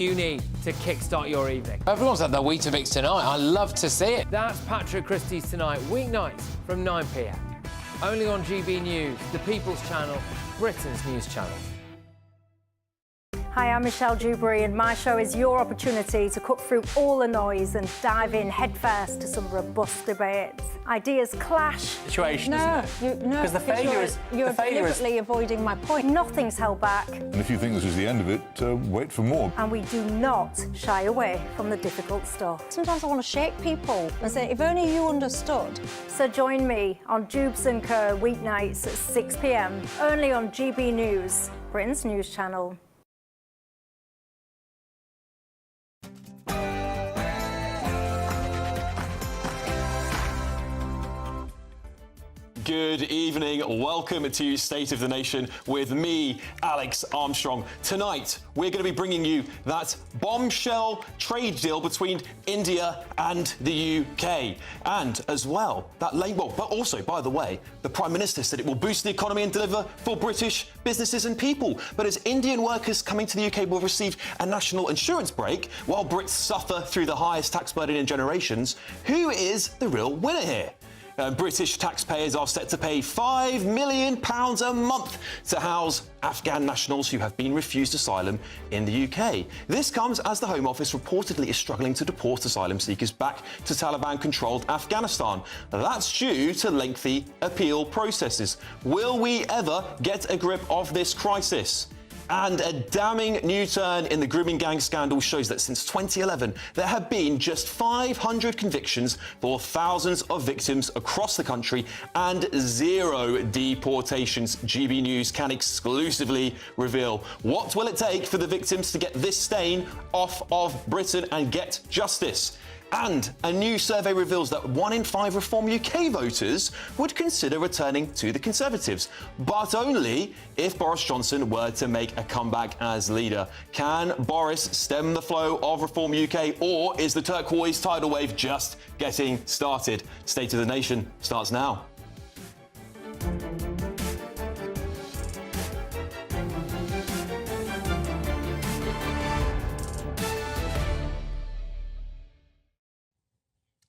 you need to kickstart your evening. Everyone's had their Weetabix tonight. I love to see it. That's Patrick Christie's Tonight, weeknights from 9 p.m. Only on GB News, the People's Channel, Britain's news channel. Hi, I'm Michelle Dewberry, and my show is your opportunity to cut through all the noise and dive in headfirst to some robust debates. Ideas clash. Situation, No, because the failure is you're deliberately avoiding my point. Nothing's held back. And if you think this is the end of it, wait for more. And we do not shy away from the difficult stuff. Sometimes I want to shake people and say, if only you understood. So join me on Dubes & Co. weeknights at 6 p.m. only on GB News, Britain's news channel. Good evening. Welcome to State of the Nation with me, Alex Armstrong. Tonight, we're going to be bringing you that bombshell trade deal between India and the UK. And as well, but also, by the way, the Prime Minister said it will boost the economy and deliver for British businesses and people. But as Indian workers coming to the UK will receive a national insurance break, while Brits suffer through the highest tax burden in generations, who is the real winner here? British taxpayers are set to pay £5 million a month to house Afghan nationals who have been refused asylum in the UK. This comes as the Home Office reportedly is struggling to deport asylum seekers back to Taliban-controlled Afghanistan. That's due to lengthy appeal processes. Will we ever get a grip of this crisis? And a damning new turn in the grooming gang scandal shows that since 2011, there have been just 500 convictions for thousands of victims across the country and 0 deportations. GB News can exclusively reveal. What will it take for the victims to get this stain off of Britain and get justice? And a new survey reveals that 1 in 5 Reform UK voters would consider returning to the Conservatives, but only if Boris Johnson were to make a comeback as leader. Can Boris stem the flow of Reform UK, or is the turquoise tidal wave just getting started? State of the Nation starts now.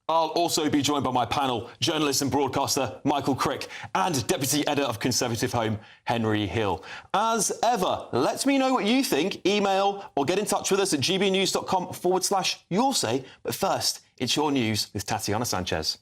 I'll also be joined by my panel, journalist and broadcaster Michael Crick and Deputy Editor of Conservative Home, Henry Hill. As ever, let me know what you think. Email or get in touch with us at gbnews.com/you'll say. But first, it's your news with Tatiana Sanchez.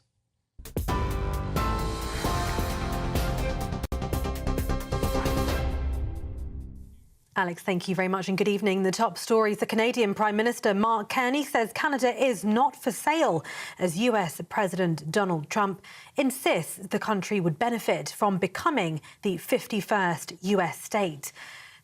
Alex, thank you very much and good evening. The top stories: the Canadian Prime Minister Mark Carney says Canada is not for sale as US President Donald Trump insists the country would benefit from becoming the 51st US state.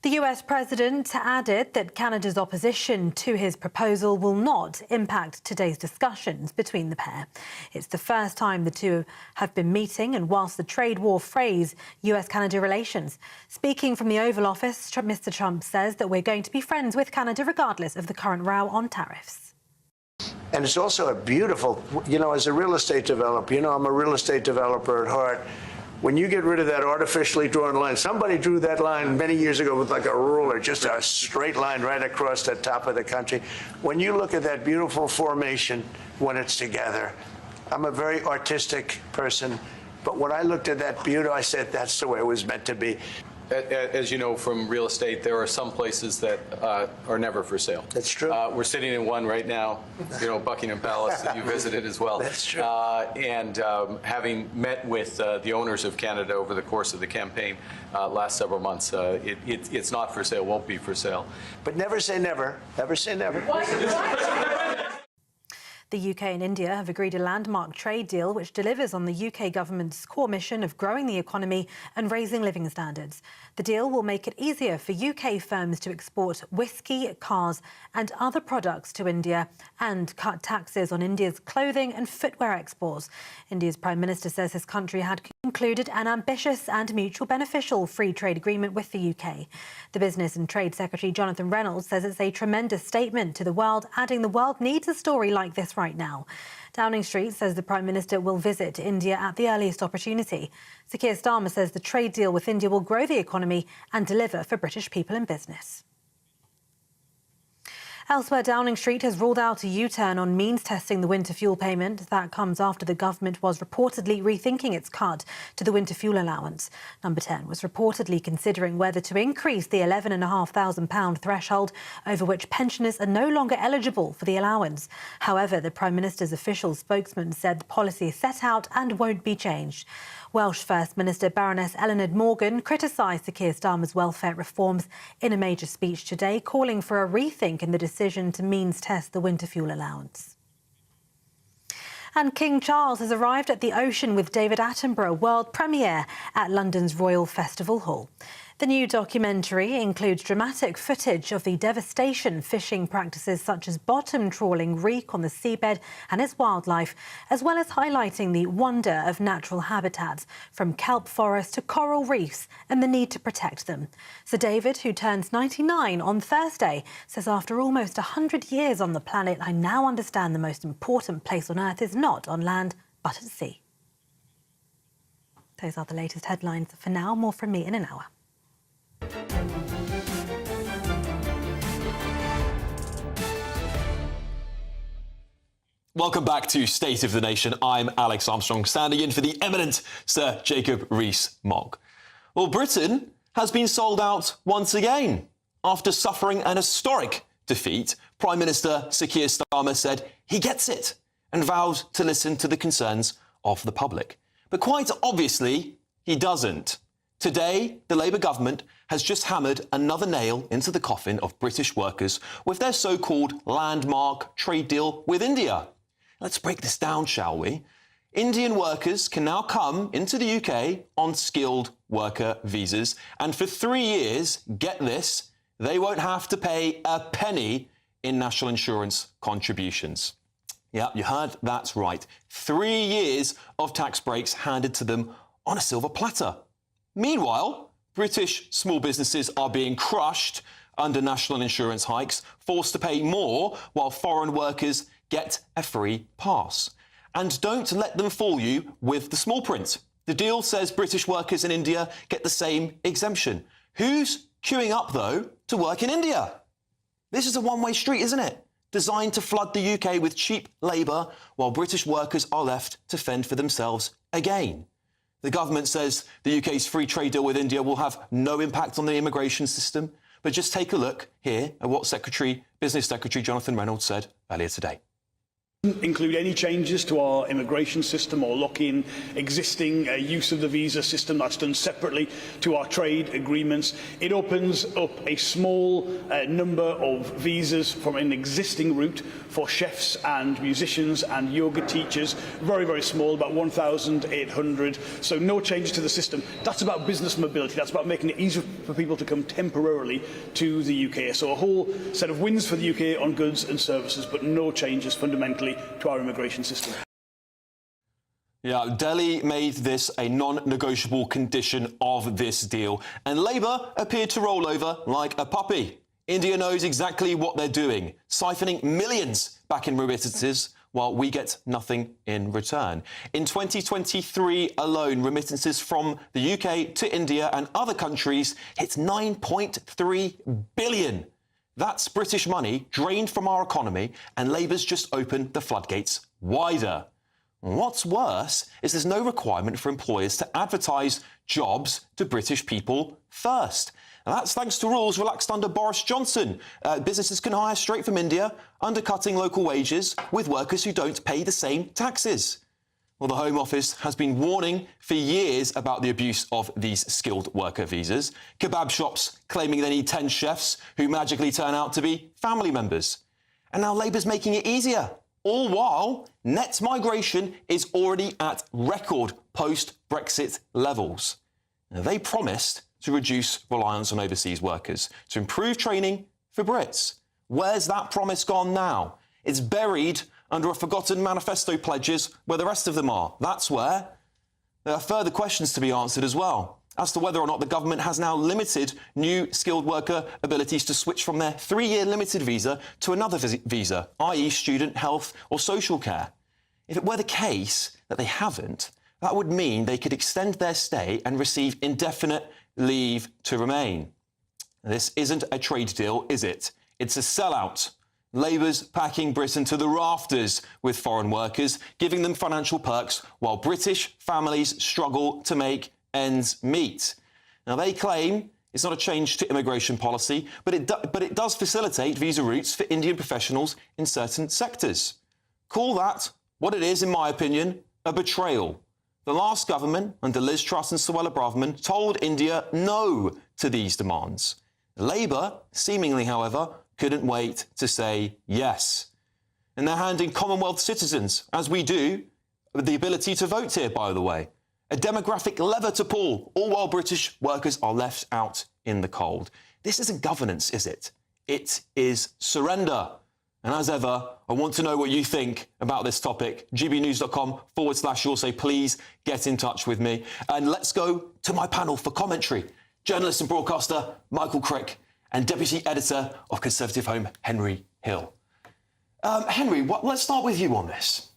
The US president added that Canada's opposition to his proposal will not impact today's discussions between the pair. It's the first time the two have been meeting, and whilst the trade war frays US-Canada relations. Speaking from the Oval Office, Mr. Trump says that we're going to be friends with Canada regardless of the current row on tariffs. And it's also a beautiful, as a real estate developer, I'm a real estate developer at heart. When you get rid of that artificially drawn line, somebody drew that line many years ago with like a ruler, just a straight line right across the top of the country. When you look at that beautiful formation when it's together, I'm a very artistic person, but when I looked at that beauty, I said that's the way it was meant to be. As you know from real estate, there are some places that are never for sale. That's true. We're sitting in one right now, Buckingham Palace that you visited as well. That's true. And having met with the owners of Canada over the course of the campaign last several months, it's not for sale, won't be for sale. But never say never. Never say never. The UK and India have agreed a landmark trade deal which delivers on the UK government's core mission of growing the economy and raising living standards. The deal will make it easier for UK firms to export whiskey, cars and other products to India and cut taxes on India's clothing and footwear exports. India's Prime Minister says his country had concluded an ambitious and mutual beneficial free trade agreement with the UK. The Business and Trade Secretary Jonathan Reynolds says it's a tremendous statement to the world, adding the world needs a story like this right now. Downing Street says the Prime Minister will visit India at the earliest opportunity. Sir Keir Starmer says the trade deal with India will grow the economy and deliver for British people and business. Elsewhere, Downing Street has ruled out a U-turn on means testing the winter fuel payment. That comes after the government was reportedly rethinking its cut to the winter fuel allowance. Number 10 was reportedly considering whether to increase the £11,500 threshold over which pensioners are no longer eligible for the allowance. However, the Prime Minister's official spokesman said the policy is set out and won't be changed. Welsh First Minister Baroness Eleanor Morgan criticised the Keir Starmer's welfare reforms in a major speech today, calling for a rethink in the decision to means test the winter fuel allowance. And King Charles has arrived at the Ocean with David Attenborough world premiere at London's Royal Festival Hall. The new documentary includes dramatic footage of the devastation fishing practices such as bottom trawling wreak on the seabed and its wildlife, as well as highlighting the wonder of natural habitats, from kelp forests to coral reefs, and the need to protect them. Sir David, who turns 99 on Thursday, says after almost 100 years on the planet, I now understand the most important place on Earth is not on land, but at sea. Those are the latest headlines. For now, more from me in an hour. Welcome back to State of the Nation. I'm Alex Armstrong, standing in for the eminent Sir Jacob Rees-Mogg. Well, Britain has been sold out once again. After suffering an historic defeat, Prime Minister Sir Keir Starmer said he gets it and vowed to listen to the concerns of the public. But quite obviously, he doesn't. Today, the Labour government has just hammered another nail into the coffin of British workers with their so-called landmark trade deal with India. Let's break this down, shall we? Indian workers can now come into the UK on skilled worker visas, and for 3 years, get this, they won't have to pay a penny in national insurance contributions. Yeah, you heard that right. 3 years of tax breaks handed to them on a silver platter. Meanwhile, British small businesses are being crushed under national insurance hikes, forced to pay more while foreign workers get a free pass. And don't let them fool you with the small print. The deal says British workers in India get the same exemption. Who's queuing up, though, to work in India? This is a one-way street, isn't it? Designed to flood the UK with cheap labour while British workers are left to fend for themselves again. The government says the UK's free trade deal with India will have no impact on the immigration system. But just take a look here at what Business Secretary Jonathan Reynolds said earlier today. Include any changes to our immigration system or lock in existing use of the visa system. That's done separately to our trade agreements. It opens up a small number of visas from an existing route for chefs and musicians and yoga teachers. Very, very small, about 1,800. So no changes to the system. That's about business mobility. That's about making it easier for people to come temporarily to the UK. So a whole set of wins for the UK on goods and services, but no changes fundamentally to our immigration system. Yeah, Delhi made this a non-negotiable condition of this deal, and Labour appeared to roll over like a puppy. India knows exactly what they're doing, siphoning millions back in remittances while we get nothing in return. In 2023 alone, remittances from the UK to India and other countries hit 9.3 billion. That's British money drained from our economy, and Labour's just opened the floodgates wider. What's worse is there's no requirement for employers to advertise jobs to British people first. And that's thanks to rules relaxed under Boris Johnson. Businesses can hire straight from India, undercutting local wages with workers who don't pay the same taxes. Well, the Home Office has been warning for years about the abuse of these skilled worker visas. Kebab shops claiming they need 10 chefs who magically turn out to be family members. And now Labour's making it easier. All while net migration is already at record post-Brexit levels. Now, they promised to reduce reliance on overseas workers, to improve training for Brits. Where's that promise gone now? It's buried under a forgotten manifesto pledges where the rest of them are. That's where. There are further questions to be answered as well, as to whether or not the government has now limited new skilled worker abilities to switch from their 3-year limited visa to another visa, i.e. student, health or social care. If it were the case that they haven't, that would mean they could extend their stay and receive indefinite leave to remain. This isn't a trade deal, is it? It's a sellout. Labour's packing Britain to the rafters with foreign workers, giving them financial perks while British families struggle to make ends meet. Now, they claim it's not a change to immigration policy, but it does facilitate visa routes for Indian professionals in certain sectors. Call that what it is, in my opinion, a betrayal. The last government, under Liz Truss and Suella Braverman, told India no to these demands. Labour, seemingly, however, couldn't wait to say yes. And they're handing Commonwealth citizens, as we do, the ability to vote here, by the way. A demographic lever to pull, all while British workers are left out in the cold. This isn't governance, is it? It is surrender. And as ever, I want to know what you think about this topic. gbnews.com/you'll say, please get in touch with me. And let's go to my panel for commentary. Journalist and broadcaster Michael Crick and Deputy Editor of Conservative Home, Henry Hill. Henry, let's start with you on this.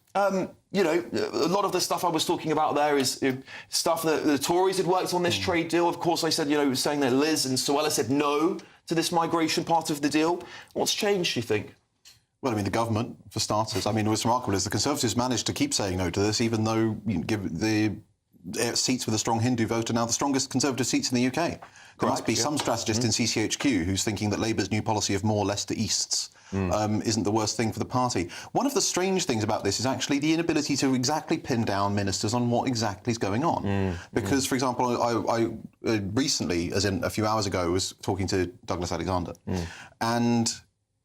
You know, a lot of the stuff I was talking about there is stuff that the Tories had worked on this trade deal. Of course, I said, you know, saying that Liz and Suella said no to this migration part of the deal. What's changed, do you think? Well, I mean, the government, for starters. I mean, what's remarkable is the Conservatives managed to keep saying no to this, even though give the seats with a strong Hindu vote are now the strongest Conservative seats in the UK. There must be some strategist in CCHQ who's thinking that Labour's new policy of more Leicester Easts isn't the worst thing for the party. One of the strange things about this is actually the inability to exactly pin down ministers on what exactly is going on. Because, for example, I recently, as in a few hours ago, was talking to Douglas Alexander and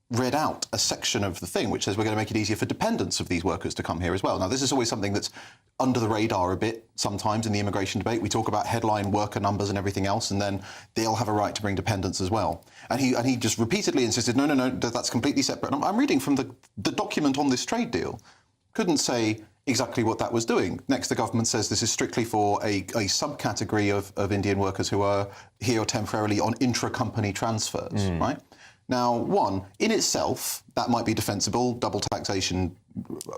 read out a section of the thing which says we're going to make it easier for dependents of these workers to come here as well. Now, this is always something that's under the radar a bit sometimes in the immigration debate. We talk about headline worker numbers and everything else, and then they'll have a right to bring dependents as well. And he just repeatedly insisted, no, that's completely separate. And I'm reading from the document on this trade deal. Couldn't say exactly what that was doing. Next, the government says this is strictly for a subcategory of Indian workers who are here temporarily on intra-company transfers, right? Now, one, in itself, that might be defensible. Double taxation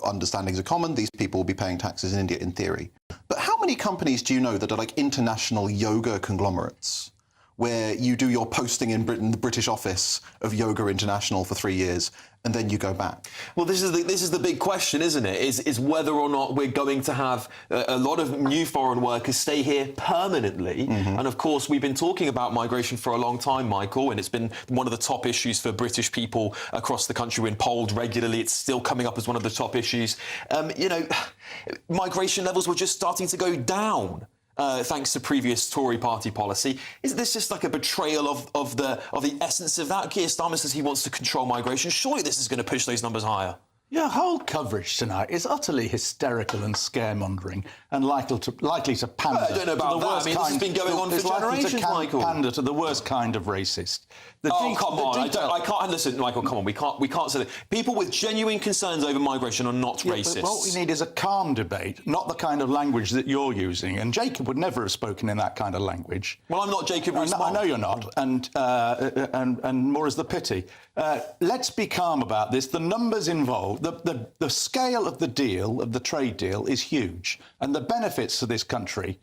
understandings are common. These people will be paying taxes in India in theory. But how many companies do you know that are like international yoga conglomerates, where you do your posting in Britain, the British office of Yoga International for 3 years, and then you go back? Well, this is the big question, isn't it? Is whether or not we're going to have a lot of new foreign workers stay here permanently. And of course, we've been talking about migration for a long time, Michael, and it's been one of the top issues for British people across the country. When polled regularly, it's still coming up as one of the top issues. You know, migration levels were just starting to go down. Thanks to previous Tory party policy. Is this just like a betrayal of the essence of that? Keir Starmer says he wants to control migration. Surely this is going to push those numbers higher. Your whole coverage tonight is utterly hysterical and scaremongering and likely to pander. I don't know about that. I mean, this has been going on for generations, Michael. Pander to the worst kind of racist. Come on! I can't listen, Michael. Come on, we can't say that. People with genuine concerns over migration are not racist. But what we need is a calm debate, not the kind of language that you're using. And Jacob would never have spoken in that kind of language. Well, I'm not Jacob Rees. I know you're not, and more is the pity. Let's be calm about this. The numbers involved, the scale of the deal, of the trade deal, is huge, and the benefits to this country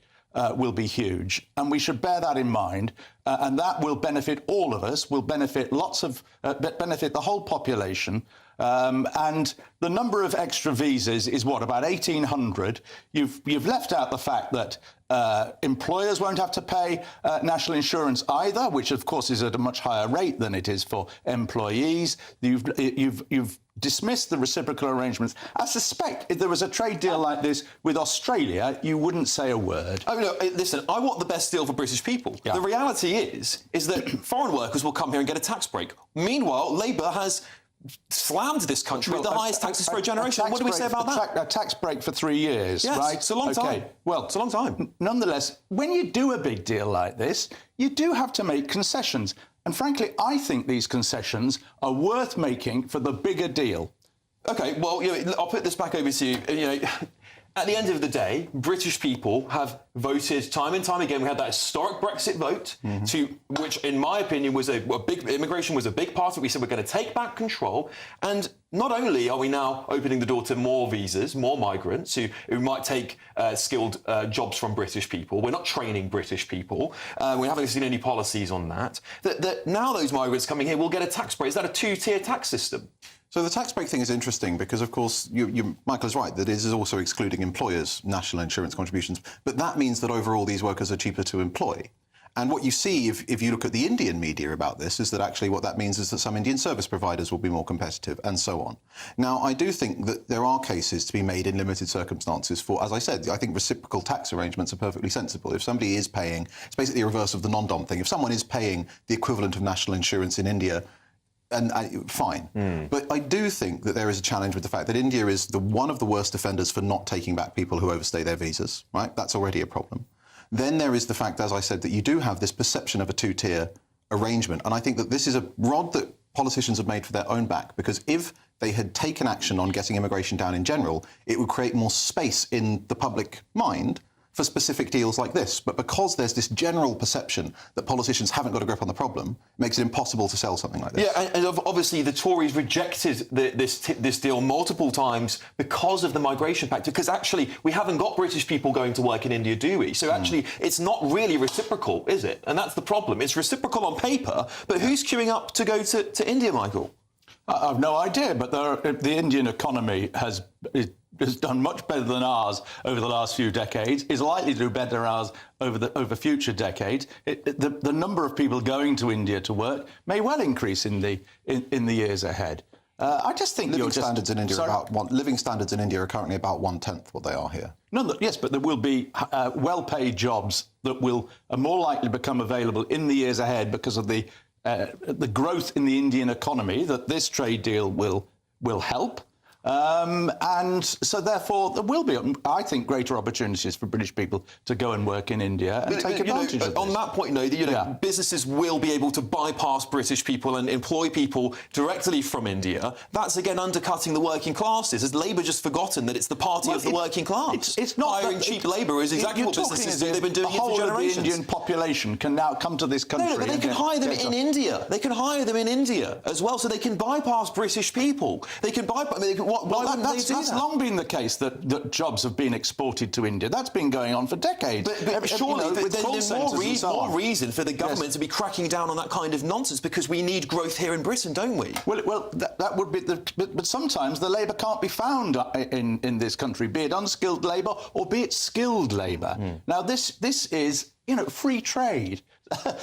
will be huge, and we should bear that in mind, and that will benefit all of us, will benefit benefit the whole population, and the number of extra visas is what, about 1,800. You've left out the fact that employers won't have to pay national insurance either, which of course is at a much higher rate than it is for employees. You've dismissed the reciprocal arrangements. I suspect if there was a trade deal like this with Australia, you wouldn't say a word. I mean, look, listen, I want the best deal for British people. Yeah. The reality is that foreign workers will come here and get a tax break. Meanwhile, Labour has slammed this country with the highest taxes for a generation. What do we say about that? A tax break for 3 years, yes, right? It's a long time. Well, it's a long time. Nonetheless, when you do a big deal like this, you do have to make concessions. And frankly, I think these concessions are worth making for the bigger deal. OK, well, I'll put this back over to you. At the end of the day, British people have voted time and time again. We had that historic Brexit vote, which, in my opinion, was a big immigration was a big part of it. We said we're going to take back control, and not only are we now opening the door to more visas, more migrants who might take skilled jobs from British people, we're not training British people, we haven't seen any policies on that, that now those migrants coming here will get a tax break. Is that a two-tier tax system? So the tax break thing is interesting because, of course, Michael is right that it is also excluding employers' national insurance contributions, but that means that overall these workers are cheaper to employ. And what you see, if you look at the Indian media about this, is that actually what that means is that some Indian service providers will be more competitive and so on. Now, I do think that there are cases to be made in limited circumstances for, as I said, I think reciprocal tax arrangements are perfectly sensible. If somebody is paying, it's basically the reverse of the non-dom thing. If someone is paying the equivalent of national insurance in India, fine. But I do think that there is a challenge with the fact that India is one of the worst offenders for not taking back people who overstay their visas, right? That's already a problem. Then there is the fact, as I said, that you do have this perception of a two-tier arrangement. And I think that this is a rod that politicians have made for their own back, because if they had taken action on getting immigration down in general, it would create more space in the public mind for specific deals like this. But because there's this general perception that politicians haven't got a grip on the problem, it makes it impossible to sell something like this. Yeah, and obviously the Tories rejected this deal multiple times because of the migration pact, because actually we haven't got British people going to work in India, do we? So actually it's not really reciprocal, is it? And that's the problem. It's reciprocal on paper, but who's queuing up to go to India, Michael? I've no idea, but the Indian economy has done much better than ours over the last few decades, is likely to do better than ours over future decades. The number of people going to India to work may well increase in the years ahead. I just think living standards in India are currently about 1/10 what they are here. No, yes, but there will be well-paid jobs that are more likely to become available in the years ahead because of the growth in the Indian economy that this trade deal will help. And so, therefore, there will be, I think, greater opportunities for British people to go and work in India and take advantage of this. On that point, businesses will be able to bypass British people and employ people directly from India. That's, again, undercutting the working classes. Has Labour just forgotten that it's the party of the working class? It's not hiring cheap labour is exactly what businesses do. They've been doing it for generations. The whole of the Indian population can now come to this country. No, but they can hire them in India. They can hire them in India as well, so they can bypass British people. They can bypass... That's long been the case that jobs have been exported to India. That's been going on for decades. But surely there's more reason for the government to be cracking down on that kind of nonsense, because we need growth here in Britain, don't we? Well, that would be but sometimes the labour can't be found in this country, be it unskilled labour or be it skilled labour. Now, this is, free trade.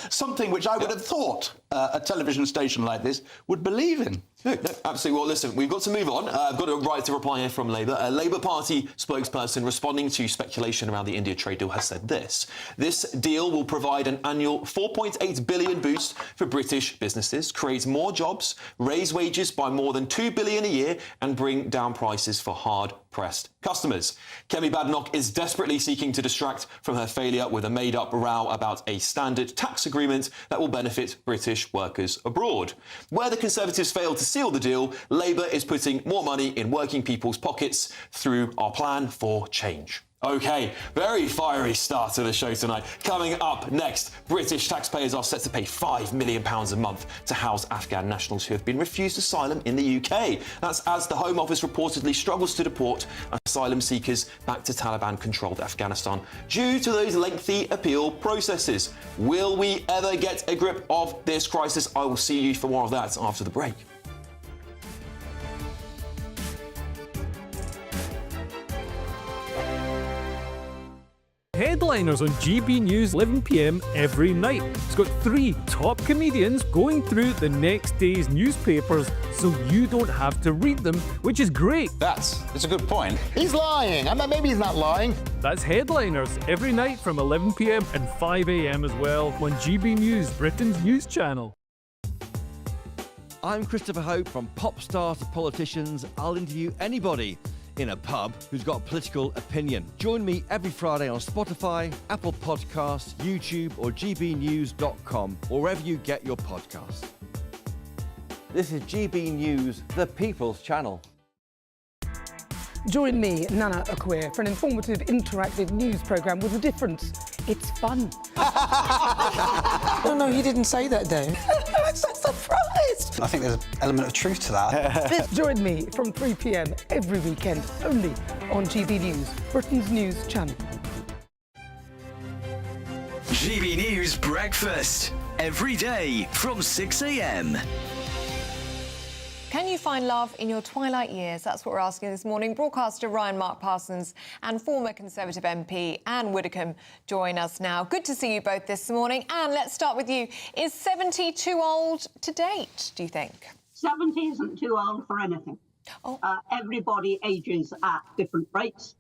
Something which I would have thought a television station like this would believe in. No, absolutely. Well, listen, we've got to move on. I've got a right to reply here from Labour. A Labour Party spokesperson responding to speculation around the India trade deal has said this. This deal will provide an annual £4.8 billion boost for British businesses, create more jobs, raise wages by more than £2 billion a year and bring down prices for hard-pressed customers. Kemi Badenoch is desperately seeking to distract from her failure with a made-up row about a standard tax agreement that will benefit British workers abroad. Where the Conservatives failed to seal the deal, Labour is putting more money in working people's pockets through our plan for change. OK, very fiery start to the show tonight. Coming up next, British taxpayers are set to pay £5 million a month to house Afghan nationals who have been refused asylum in the UK. That's as the Home Office reportedly struggles to deport asylum seekers back to Taliban-controlled Afghanistan due to those lengthy appeal processes. Will we ever get a grip of this crisis? I will see you for more of that after the break. Headliners on GB News 11 p.m. every night. It's got 3 top comedians going through the next day's newspapers so you don't have to read them, which is great. That's a good point. He's lying. Maybe he's not lying. That's Headliners every night from 11 p.m. and 5 a.m. as well on GB News, Britain's news channel. I'm Christopher Hope. From pop stars to politicians, I'll interview anybody in a pub who's got a political opinion. Join me every Friday on Spotify, Apple Podcasts, YouTube or gbnews.com, or wherever you get your podcasts. This is GB News, the People's Channel. Join me, Nana Akwe, for an informative, interactive news programme with a difference. It's fun. No, he didn't say that, Dave. I'm so surprised. I think there's an element of truth to that. Join me from 3 p.m. every weekend, only on GB News, Britain's news channel. GB News Breakfast, every day from 6 a.m. Can you find love in your twilight years? That's what we're asking this morning. Broadcaster Ryan Mark Parsons and former Conservative MP Anne Widdecombe join us now. Good to see you both this morning. Anne, let's start with you. Is 70 too old to date, do you think? 70 isn't too old for anything. Everybody ages at different rates,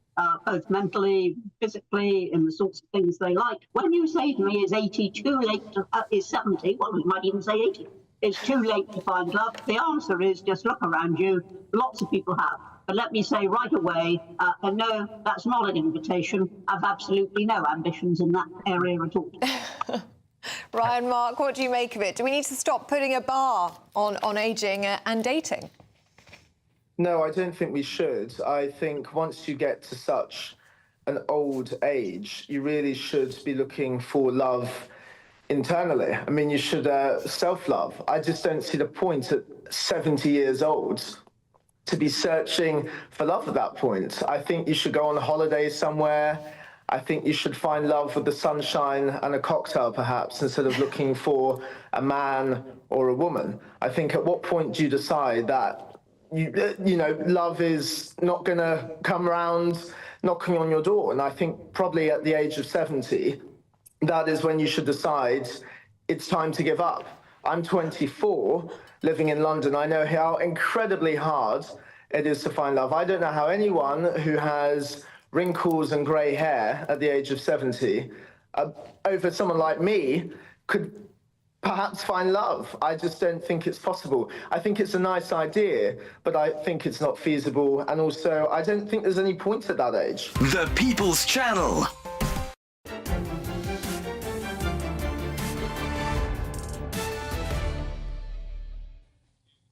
both mentally, physically, in the sorts of things they like. When you say to me, is 80 too late to, is 70, well, we might even say 80. It's too late to find love. The answer is just look around you. Lots of people have. But let me say right away, no, that's not an invitation. I've absolutely no ambitions in that area at all. Ryan Mark, what do you make of it? Do we need to stop putting a bar on ageing and dating? No, I don't think we should. I think once you get to such an old age, you really should be looking for love internally. I mean, you should self-love. I just don't see the point at 70 years old to be searching for love at that point. I think you should go on holiday somewhere. I think you should find love with the sunshine and a cocktail, perhaps, instead of looking for a man or a woman. I think at what point do you decide that, you know, love is not going to come around knocking on your door? And I think probably at the age of 70, that is when you should decide it's time to give up. I'm 24, living in London. I know how incredibly hard it is to find love. I don't know how anyone who has wrinkles and grey hair at the age of 70, over someone like me, could perhaps find love. I just don't think it's possible. I think it's a nice idea, but I think it's not feasible. And also, I don't think there's any point at that age. The People's Channel.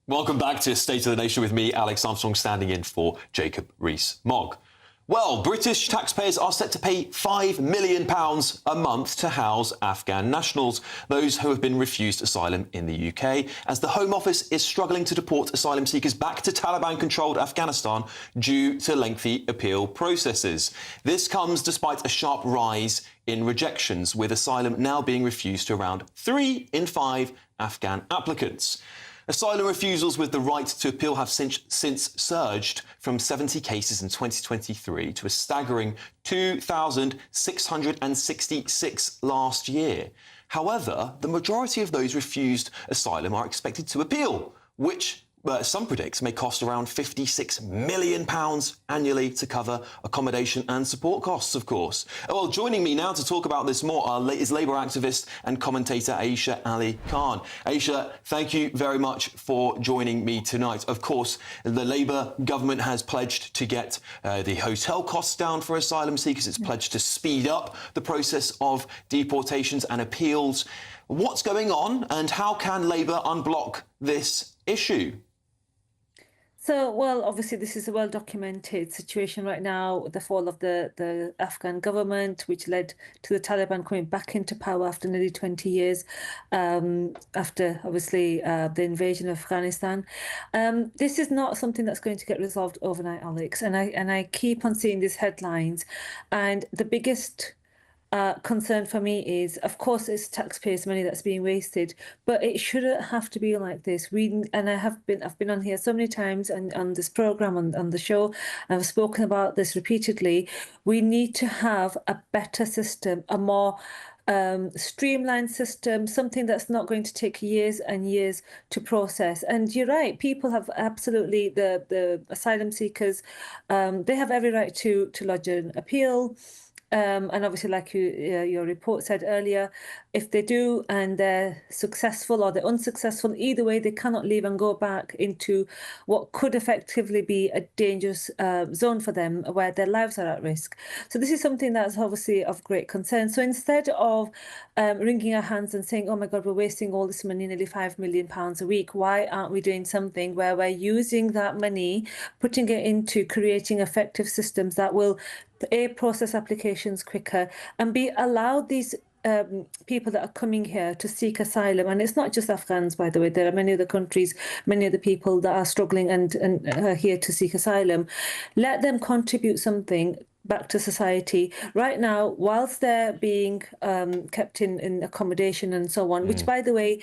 Welcome back to State of the Nation with me, Alex Armstrong, standing in for Jacob Rees-Mogg. Well, British taxpayers are set to pay £5 million a month to house Afghan nationals, those who have been refused asylum in the UK, as the Home Office is struggling to deport asylum seekers back to Taliban-controlled Afghanistan due to lengthy appeal processes. This comes despite a sharp rise in rejections, with asylum now being refused to around 3 in 5 Afghan applicants. Asylum refusals with the right to appeal have since surged from 70 cases in 2023 to a staggering 2,666 last year. However, the majority of those refused asylum are expected to appeal, which some predict may cost around £56 million annually to cover accommodation and support costs, of course. Well, joining me now to talk about this more is Labour activist and commentator Aisha Ali Khan. Aisha, thank you very much for joining me tonight. Of course, the Labour government has pledged to get the hotel costs down for asylum seekers. It's pledged to speed up the process of deportations and appeals. What's going on, and how can Labour unblock this issue? So, well, obviously, this is a well-documented situation right now, the fall of the Afghan government, which led to the Taliban coming back into power after nearly 20 years, after, obviously, the invasion of Afghanistan. This is not something that's going to get resolved overnight, Alex, and I keep on seeing these headlines, and the biggest concern for me is, of course, it's taxpayers' money that's being wasted, but it shouldn't have to be like this. I've been on here so many times and on this program, on the show, I've spoken about this repeatedly. We need to have a better system, a more streamlined system, something that's not going to take years and years to process. And you're right, people have absolutely, the asylum seekers, they have every right to lodge an appeal. And obviously, like your report said earlier, if they do and they're successful or they're unsuccessful, either way, they cannot leave and go back into what could effectively be a dangerous zone for them where their lives are at risk. So this is something that's obviously of great concern. So instead of wringing our hands and saying, oh my God, we're wasting all this money, nearly £5 million a week, why aren't we doing something where we're using that money, putting it into creating effective systems that will process applications quicker and be allowed these people that are coming here to seek asylum, and it's not just Afghans, by the way. There are many other countries, many other people that are struggling and are here to seek asylum. Let them contribute something back to society. Right now, whilst they're being kept in accommodation and so on, which, by the way,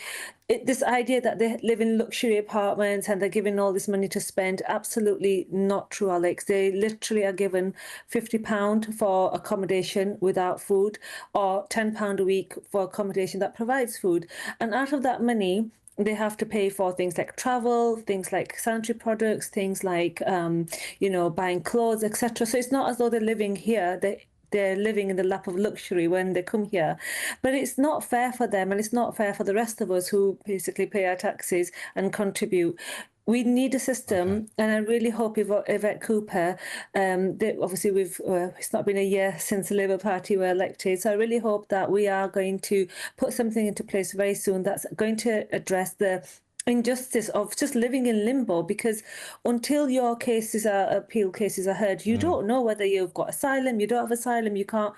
this idea that they live in luxury apartments and they're given all this money to spend, absolutely not true, Alex. They literally are given £50 for accommodation without food, or £10 a week for accommodation that provides food. And out of that money, they have to pay for things like travel, things like sanitary products, things like, buying clothes, etc. So it's not as though they're living here. They're living in the lap of luxury when they come here. But it's not fair for them, and it's not fair for the rest of us who basically pay our taxes and contribute. We need a system, and I really hope Yvette Cooper, obviously it's not been a year since the Labour Party were elected, so I really hope that we are going to put something into place very soon that's going to address the injustice of just living in limbo, because until your appeal cases are heard, you don't know whether you've got asylum, you don't have asylum, you can't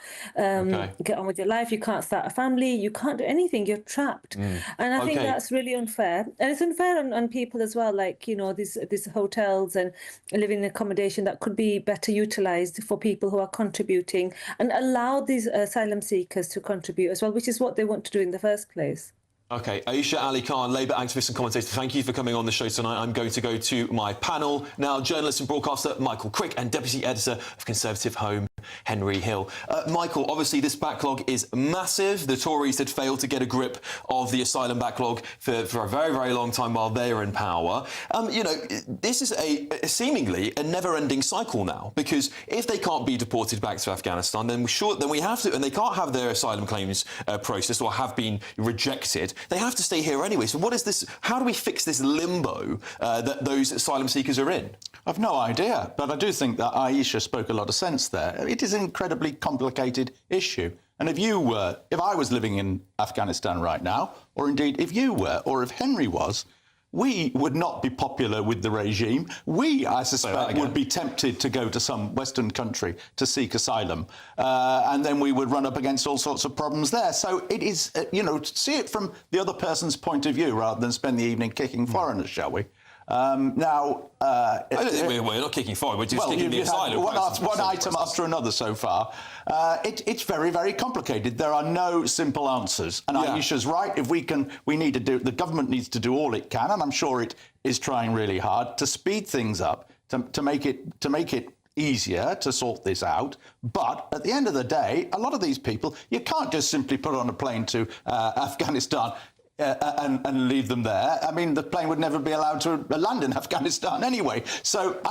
get on with your life, you can't start a family, you can't do anything, you're trapped. And I think that's really unfair. And it's unfair on people as well, like, these hotels and living in accommodation that could be better utilised for people who are contributing, and allow these asylum seekers to contribute as well, which is what they want to do in the first place. OK, Aisha Ali Khan, Labour activist and commentator, thank you for coming on the show tonight. I'm going to go to my panel now. Journalist and broadcaster Michael Crick and Deputy Editor of Conservative Home, Henry Hill. Michael, obviously this backlog is massive. The Tories had failed to get a grip of the asylum backlog for a very, very long time while they are in power. This is seemingly a never-ending cycle now, because if they can't be deported back to Afghanistan, then we have to, and they can't have their asylum claims processed or have been rejected. They have to stay here anyway. So what is this? How do we fix this limbo that those asylum seekers are in? I've no idea, but I do think that Aisha spoke a lot of sense there. It is an incredibly complicated issue. And if I was living in Afghanistan right now, or indeed if you were, or if Henry was, we would not be popular with the regime. We, I suspect, would be tempted to go to some Western country to seek asylum. And then we would run up against all sorts of problems there. So it is, see it from the other person's point of view rather than spend the evening kicking foreigners, shall we? I don't think we're not kicking forward, we're just kicking the asylum. One item after another so far. It's very, very complicated. There are no simple answers. And Aisha's right. If the government needs to do all it can, and I'm sure it is trying really hard to speed things up, to make it easier to sort this out. But at the end of the day, a lot of these people, you can't just simply put on a plane to Afghanistan and leave them there. I mean, the plane would never be allowed to land in Afghanistan anyway. So,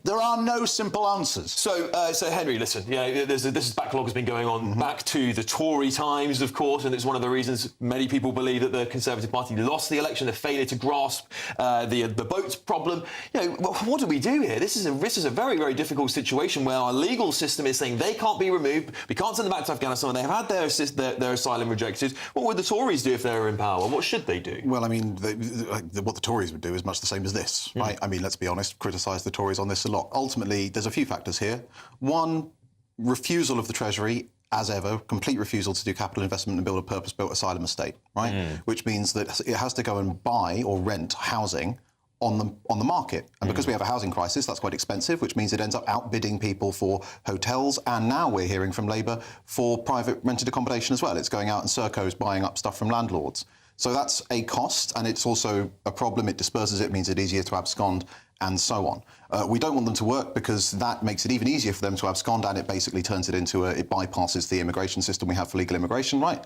there are no simple answers. So Henry, listen, this backlog has been going on back to the Tory times, of course, and it's one of the reasons many people believe that the Conservative Party lost the election, the failure to grasp the boats problem. What do we do here? This is a very, very difficult situation where our legal system is saying they can't be removed, we can't send them back to Afghanistan, they have had their asylum rejected. What would the Tories do if they're in power? What should they do? Well, I mean, what the Tories would do is much the same as this, right? I mean, let's be honest, criticise the Tories on this a lot. Ultimately, there's a few factors here. One, refusal of the Treasury, as ever, complete refusal to do capital investment and build a purpose-built asylum estate, right? Which means that it has to go and buy or rent housing on the market. And because we have a housing crisis, that's quite expensive, which means it ends up outbidding people for hotels. And now we're hearing from Labour for private rented accommodation as well. It's going out in circos buying up stuff from landlords. So that's a cost, and it's also a problem. It disperses it, means it's easier to abscond, and so on. We don't want them to work because that makes it even easier for them to abscond, and it basically turns it into it bypasses the immigration system we have for legal immigration, right?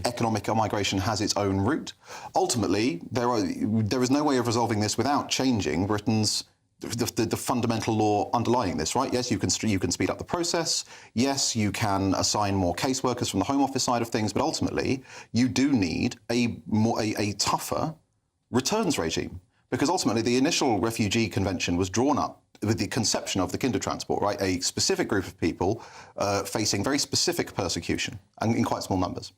Economic migration has its own route. Ultimately, there is no way of resolving this without changing Britain's the fundamental law underlying this, right? Yes, you can speed up the process. Yes, you can assign more caseworkers from the Home Office side of things, but ultimately, you do need a tougher returns regime, because ultimately the initial refugee convention was drawn up with the conception of the Kindertransport, right? A specific group of people facing very specific persecution, and in quite small numbers.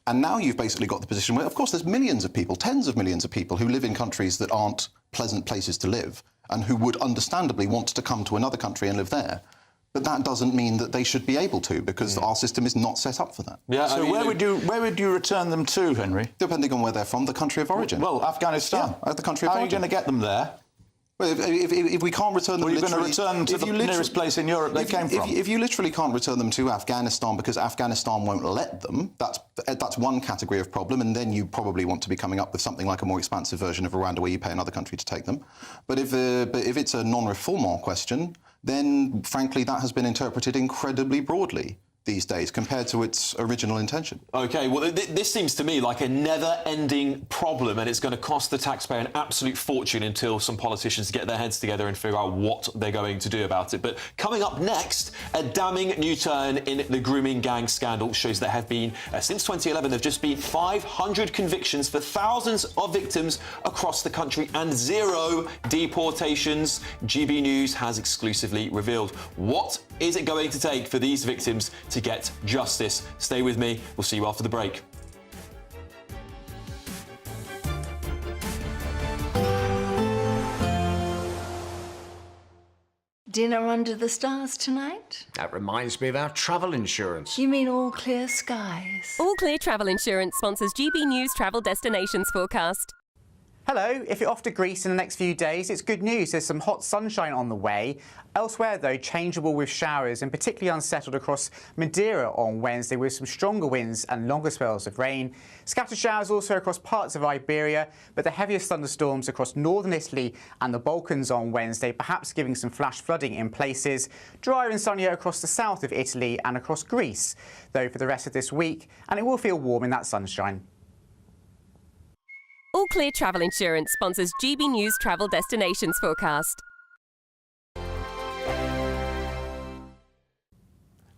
And now you've basically got the position where, of course, there's millions of people, tens of millions of people who live in countries that aren't pleasant places to live and who would understandably want to come to another country and live there. But that doesn't mean that they should be able to, because our system is not set up for that. Yeah. So where would you return them to, Henry? Depending on where they're from, the country of origin. Well, Afghanistan. Yeah, the country of origin. How are you going to get them there? Well, if we can't return them, you're going to return to the nearest place in Europe they came from. If you literally can't return them to Afghanistan because Afghanistan won't let them, that's one category of problem, and then you probably want to be coming up with something like a more expansive version of Rwanda where you pay another country to take them. But if it's a non-refoulement question, then frankly that has been interpreted incredibly broadly these days compared to its original intention. OK, well, this seems to me like a never-ending problem, and it's going to cost the taxpayer an absolute fortune until some politicians get their heads together and figure out what they're going to do about it. But coming up next, a damning new turn in the grooming gang scandal shows there have been, since 2011, there have just been 500 convictions for thousands of victims across the country and 0 deportations. GB News has exclusively revealed. What is it going to take for these victims to get justice? Stay with me. We'll see you after the break. Dinner under the stars tonight? That reminds me of our travel insurance. You mean All Clear Skies? All Clear Travel Insurance sponsors GB News Travel Destinations Forecast. Hello, if you're off to Greece in the next few days, it's good news. There's some hot sunshine on the way. Elsewhere, though, changeable with showers and particularly unsettled across Madeira on Wednesday with some stronger winds and longer spells of rain. Scattered showers also across parts of Iberia, but the heaviest thunderstorms across northern Italy and the Balkans on Wednesday, perhaps giving some flash flooding in places. Drier and sunnier across the south of Italy and across Greece, though, for the rest of this week, and it will feel warm in that sunshine. All Clear Travel Insurance sponsors GB News Travel Destinations Forecast.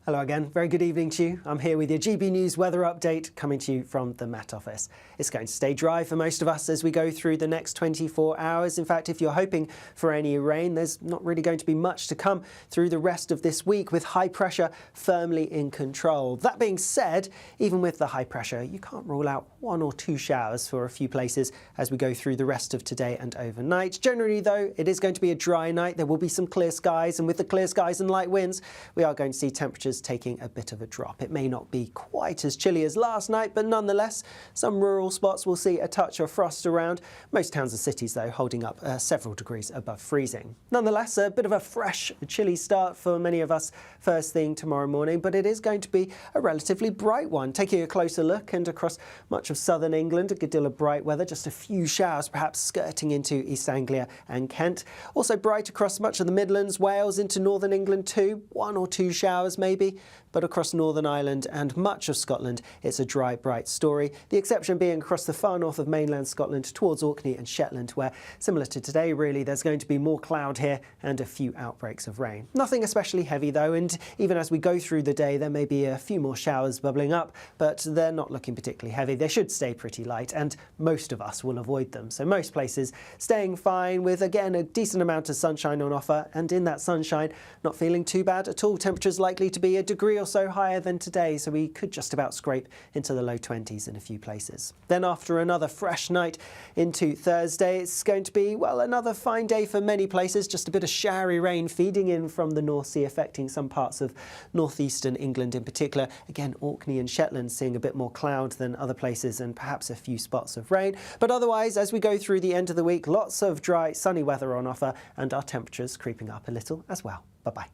Hello again, very good evening to you. I'm here with your GB News weather update coming to you from the Met Office. It's going to stay dry for most of us as we go through the next 24 hours. In fact, if you're hoping for any rain, there's not really going to be much to come through the rest of this week with high pressure firmly in control. That being said, even with the high pressure, you can't rule out 1 or 2 showers for a few places as we go through the rest of today and overnight. Generally, though, it is going to be a dry night. There will be some clear skies, and with the clear skies and light winds, we are going to see temperatures taking a bit of a drop. It may not be quite as chilly as last night, but nonetheless, some rural spots will see a touch of frost around. Most towns and cities, though, holding up several degrees above freezing. Nonetheless, a bit of a fresh, chilly start for many of us first thing tomorrow morning, but it is going to be a relatively bright one. Taking a closer look, and across much of southern England, a good deal of bright weather, just a few showers perhaps skirting into East Anglia and Kent. Also bright across much of the Midlands, Wales, into northern England too. 1 or 2 showers maybe. But across Northern Ireland and much of Scotland, it's a dry, bright story. The exception being across the far north of mainland Scotland towards Orkney and Shetland, where, similar to today really, there's going to be more cloud here and a few outbreaks of rain. Nothing especially heavy though, and even as we go through the day, there may be a few more showers bubbling up, but they're not looking particularly heavy. They should stay pretty light, and most of us will avoid them. So most places staying fine with, again, a decent amount of sunshine on offer, and in that sunshine, not feeling too bad at all. Temperatures likely to be a degree or so higher than today, so we could just about scrape into the low 20s in a few places. Then after another fresh night into Thursday, it's going to be, well, another fine day for many places. Just a bit of showery rain feeding in from the North Sea, affecting some parts of northeastern England in particular. Again, Orkney and Shetland seeing a bit more cloud than other places and perhaps a few spots of rain. But otherwise, as we go through the end of the week, lots of dry, sunny weather on offer, and our temperatures creeping up a little as well. Bye-bye.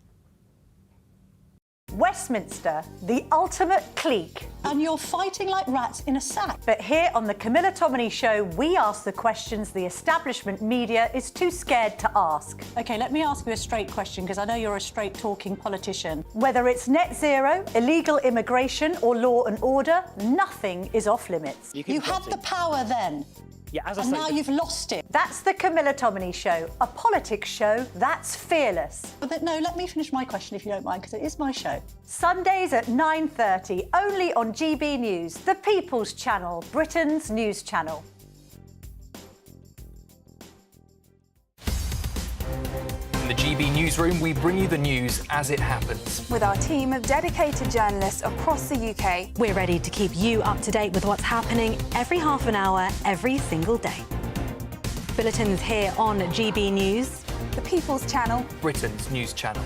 Westminster, the ultimate clique. And you're fighting like rats in a sack. But here on the Camilla Tominey Show, we ask the questions the establishment media is too scared to ask. OK, let me ask you a straight question, because I know you're a straight-talking politician. Whether it's net zero, illegal immigration or law and order, nothing is off limits. You had the power then. Yeah, as I and say, now you've lost it. That's the Camilla Tominey Show, a politics show that's fearless. But no, let me finish my question if you don't mind, because it is my show. Sundays at 9:30, only on GB News, the People's Channel, Britain's news channel. In the GB newsroom, we bring you the news as it happens. With our team of dedicated journalists across the UK, we're ready to keep you up to date with what's happening every half an hour, every single day. Bulletins here on GB News, the People's Channel, Britain's news channel.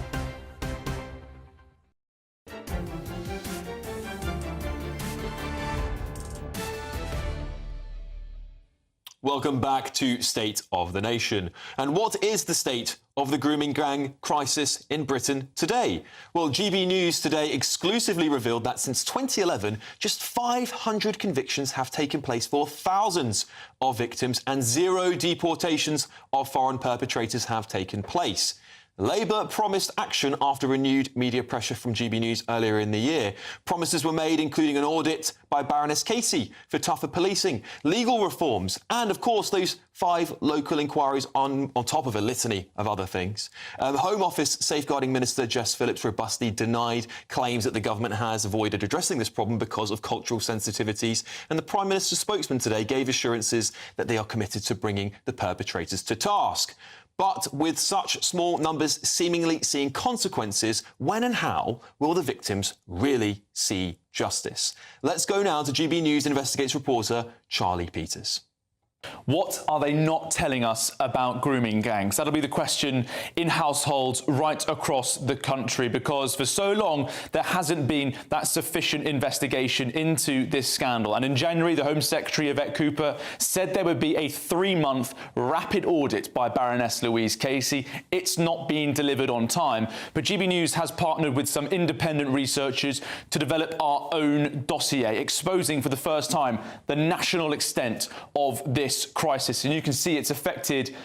welcome back to State of the Nation. And what is the state of the grooming gang crisis in Britain today? Well, GB News today exclusively revealed that since 2011, just 500 convictions have taken place for thousands of victims and 0 deportations of foreign perpetrators have taken place. Labour promised action after renewed media pressure from GB News earlier in the year. Promises were made, including an audit by Baroness Casey for tougher policing, legal reforms, and, of course, those 5 local inquiries on top of a litany of other things. Home Office Safeguarding Minister Jess Phillips robustly denied claims that the government has avoided addressing this problem because of cultural sensitivities. And the Prime Minister's spokesman today gave assurances that they are committed to bringing the perpetrators to task. But with such small numbers seemingly seeing consequences, when and how will the victims really see justice? Let's go now to GB News Investigates reporter Charlie Peters. What are they not telling us about grooming gangs? That'll be the question in households right across the country, because for so long there hasn't been that sufficient investigation into this scandal. And in January, the Home Secretary, Yvette Cooper, said there would be a 3-month rapid audit by Baroness Louise Casey. It's not been delivered on time. But GB News has partnered with some independent researchers to develop our own dossier, exposing for the first time the national extent of this crisis. And you can see it's affected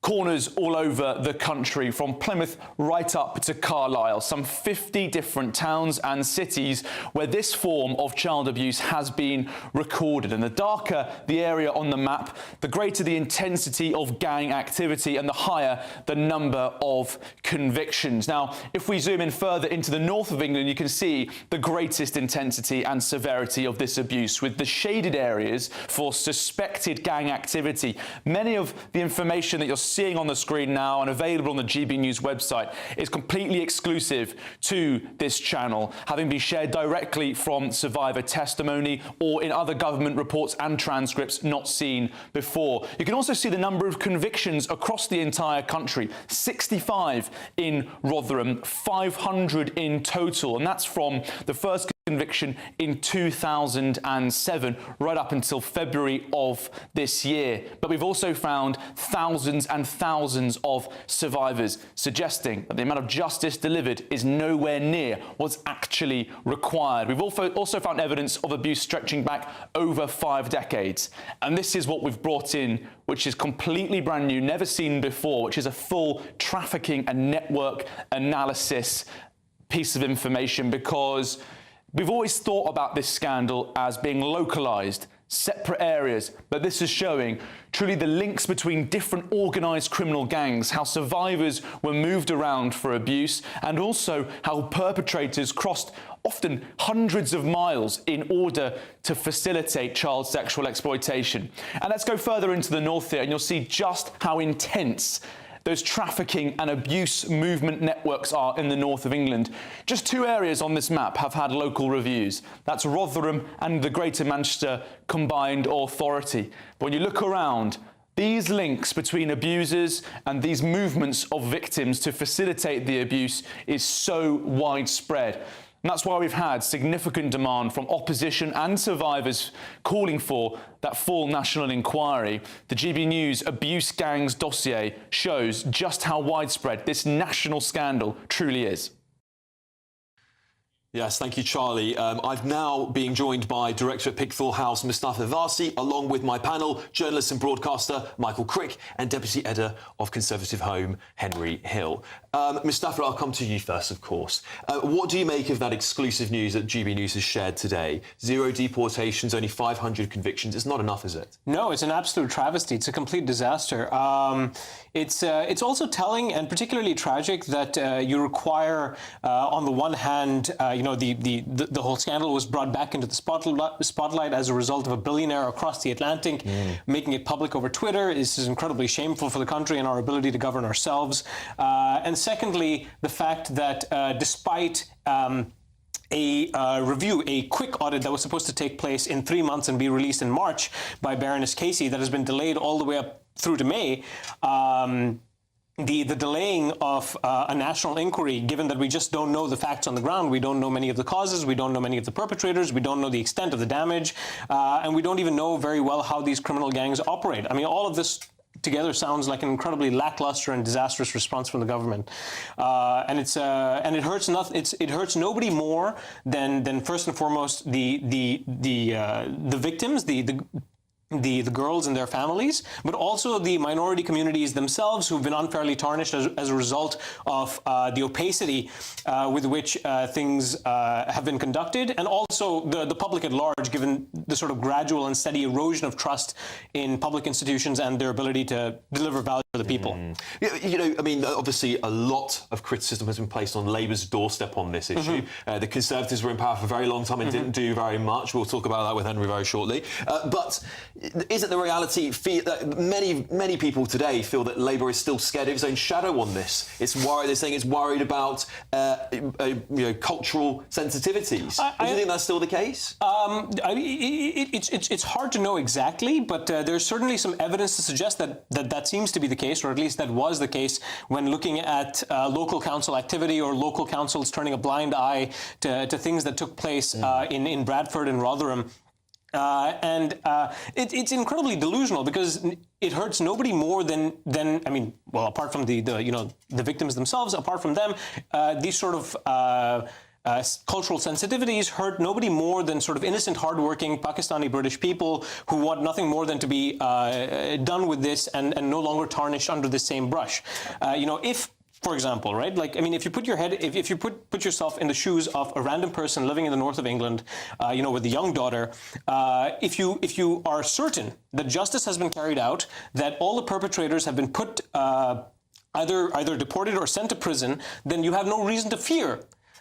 corners all over the country, from Plymouth right up to Carlisle, some 50 different towns and cities where this form of child abuse has been recorded. And the darker the area on the map, the greater the intensity of gang activity and the higher the number of convictions. Now, if we zoom in further into the north of England, you can see the greatest intensity and severity of this abuse, with the shaded areas for suspected gang activity. Many of the information that you're seeing on the screen now and available on the GB News website is completely exclusive to this channel, having been shared directly from survivor testimony or in other government reports and transcripts not seen before. You can also see the number of convictions across the entire country: 65 in Rotherham, 500 in total, and that's from the first conviction in 2007 right up until February of this year. But we've also found thousands and thousands of survivors, suggesting that the amount of justice delivered is nowhere near what's actually required. We've also found evidence of abuse stretching back over 5 decades. And this is what we've brought in, which is completely brand new, never seen before, which is a full trafficking and network analysis piece of information, because we've always thought about this scandal as being localised, separate areas, but this is showing truly the links between different organised criminal gangs, how survivors were moved around for abuse, and also how perpetrators crossed often hundreds of miles in order to facilitate child sexual exploitation. And let's go further into the north here, and you'll see just how intense those trafficking and abuse movement networks are in the north of England. Just 2 areas on this map have had local reviews. That's Rotherham and the Greater Manchester Combined Authority. But when you look around, these links between abusers and these movements of victims to facilitate the abuse is so widespread. And that's why we've had significant demand from opposition and survivors calling for that full national inquiry. The GB News Abuse Gangs dossier shows just how widespread this national scandal truly is. Yes, thank you, Charlie. I've now been joined by Director at Pickthall House, Mustafa Varsi, along with my panel, journalist and broadcaster Michael Crick, and Deputy Editor of Conservative Home, Henry Hill. Mustafa, I'll come to you first, of course. What do you make of that exclusive news that GB News has shared today? 0 deportations, only 500 convictions. It's not enough, is it? No, it's an absolute travesty. It's a complete disaster. It's also telling and particularly tragic that you require, on the one hand, the whole scandal was brought back into the spotlight as a result of a billionaire across the Atlantic making it public over Twitter. This is incredibly shameful for the country and our ability to govern ourselves. And secondly, the fact that despite a quick audit that was supposed to take place in 3 months and be released in March by Baroness Casey, that has been delayed all the way up through to May, the delaying of a national inquiry, given that we just don't know the facts on the ground, we don't know many of the causes, we don't know many of the perpetrators, we don't know the extent of the damage, and we don't even know very well how these criminal gangs operate. I mean, all of this together sounds like an incredibly lackluster and disastrous response from the government, and it hurts nobody more than first and foremost the victims, the girls and their families, but also the minority communities themselves who've been unfairly tarnished as a result of the opacity with which things have been conducted, and also the public at large, given the sort of gradual and steady erosion of trust in public institutions and their ability to deliver value for the people. You know, I mean, obviously a lot of criticism has been placed on Labour's doorstep on this issue. The Conservatives were in power for a very long time and didn't do very much. We'll talk about that with Henry very shortly. But isn't the reality that many people today feel that Labour is still scared of its own shadow on this? It's worried. They're saying it's worried about cultural sensitivities. Do you think that's still the case? It's hard to know exactly, but there's certainly some evidence to suggest that seems to be the case, or at least that was the case when looking at local council activity or local councils turning a blind eye to things that took place in Bradford and Rotherham. It's incredibly delusional because it hurts nobody more than I mean, well, apart from the victims themselves, apart from them, these sort of cultural sensitivities hurt nobody more than sort of innocent, hardworking Pakistani British people who want nothing more than to be done with this and no longer tarnished under the same brush. If, for example, right, like, I mean, if you put put yourself in the shoes of a random person living in the north of England, with a young daughter, if you are certain that justice has been carried out, that all the perpetrators have been put either deported or sent to prison, then you have no reason to fear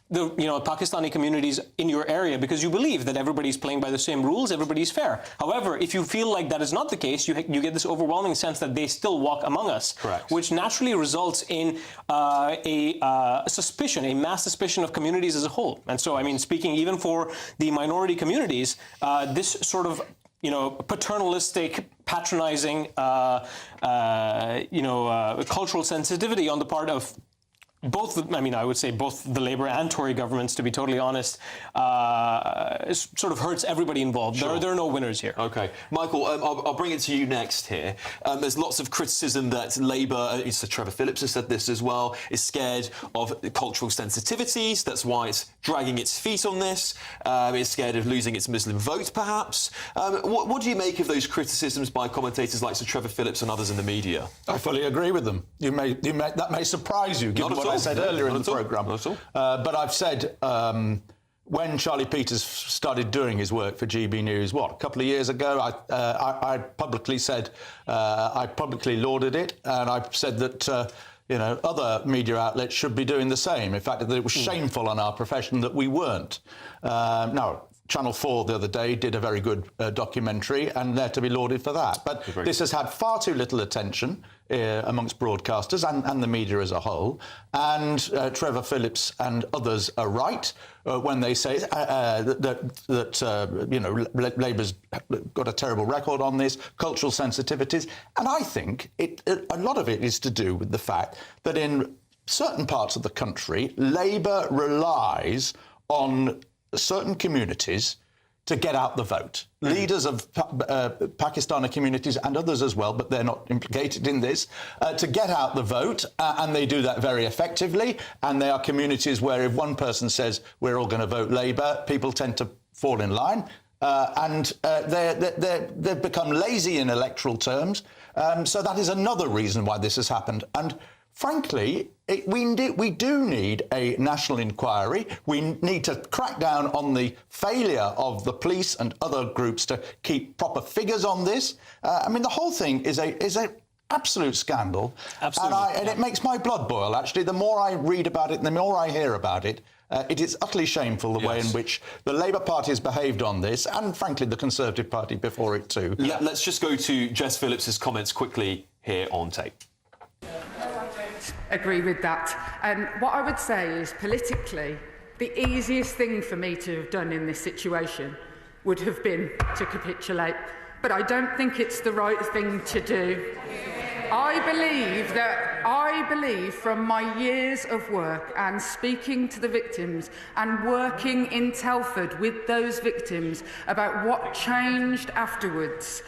the Pakistani communities in your area, because you believe that everybody's playing by the same rules, everybody's fair. However, if you feel like that is not the case, you get this overwhelming sense that they still walk among us. Correct. Which naturally results in a suspicion, a mass suspicion of communities as a whole. And so, I mean, speaking even for the minority communities, this sort of paternalistic, patronizing, cultural sensitivity on the part of I would say both the Labour and Tory governments, to be totally honest, sort of hurts everybody involved. Sure. There are no winners here. OK. Michael, I'll bring it to you next here. There's lots of criticism that Labour, Sir Trevor Phillips has said this as well, is scared of cultural sensitivities. That's why it's dragging its feet on this. It's scared of losing its Muslim vote, perhaps. What do you make of those criticisms by commentators like Sir Trevor Phillips and others in the media? I fully agree with them. That may surprise you, given what I said earlier in the programme. But I've said when Charlie Peters started doing his work for GBNews, a couple of years ago, I publicly said, I publicly lauded it, and I said that other media outlets should be doing the same. In fact, that it was shameful on our profession that we weren't. Now, Channel 4 the other day did a very good documentary, and they're to be lauded for that. But this has had far too little attention amongst broadcasters and the media as a whole. And Trevor Phillips and others are right when they say that Labour's got a terrible record on this, cultural sensitivities. And I think a lot of it is to do with the fact that in certain parts of the country, Labour relies on certain communities to get out the vote. Leaders of Pakistani communities and others as well, but they're not implicated in this, to get out the vote, and they do that very effectively. And they are communities where if one person says we're all going to vote Labour, people tend to fall in line, and they've become lazy in electoral terms. So that is another reason why this has happened. And frankly, we do need a national inquiry. We need to crack down on the failure of the police and other groups to keep proper figures on this. I mean, the whole thing is a absolute scandal. Absolutely. And it makes my blood boil, actually. The more I read about it, the more I hear about it. It is utterly shameful the way in which the Labour Party has behaved on this, and frankly the Conservative Party before it too. Let's just go to Jess Phillips's comments quickly here on tape. Agree with that. What I would say is, politically, the easiest thing for me to have done in this situation would have been to capitulate. But I don't think it's the right thing to do. I believe that I believe from my years of work and speaking to the victims and working in Telford with those victims about what changed afterwards,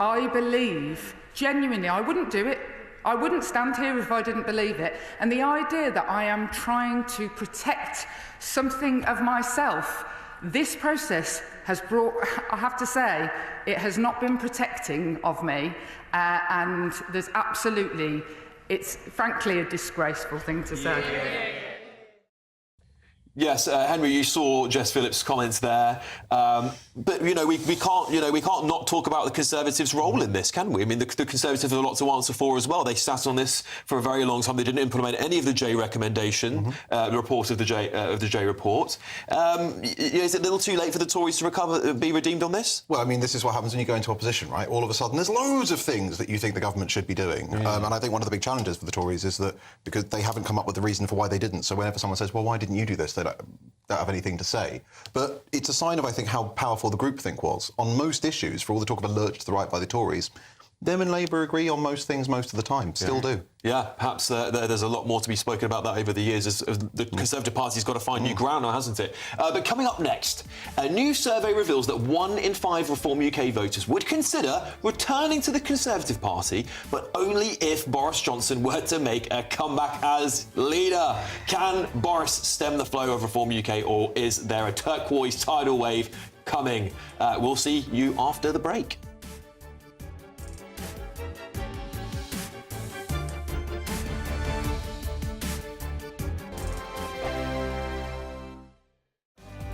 I believe, genuinely, I wouldn't do it. I wouldn't stand here if I didn't believe it. And the idea that I am trying to protect something of myself, this process has brought, I have to say, it has not been protecting of me, and there's absolutely, it's frankly a disgraceful thing to say. Yes, Henry, you saw Jess Phillips' comments there, but we can't not talk about the Conservatives' role in this, can we? I mean, the Conservatives have a lot to answer for as well. They sat on this for a very long time. They didn't implement any of the J recommendation, the report of the J report. Is it a little too late for the Tories to be redeemed on this? Well, I mean, this is what happens when you go into opposition, right? All of a sudden, there's loads of things that you think the government should be doing, and I think one of the big challenges for the Tories is that because they haven't come up with the reason for why they didn't. So whenever someone says, "Well, why didn't you do this?" they don't have anything to say. But it's a sign of, I think, how powerful the groupthink was. On most issues, for all the talk of a lurch to the right by the Tories, them and Labour agree on most things most of the time, still do. Yeah, perhaps there's a lot more to be spoken about that over the years as the Conservative Party's got to find new ground now, hasn't it? But coming up next, a new survey reveals that 1 in 5 Reform UK voters would consider returning to the Conservative Party, but only if Boris Johnson were to make a comeback as leader. Can Boris stem the flow of Reform UK, or is there a turquoise tidal wave coming? We'll see you after the break.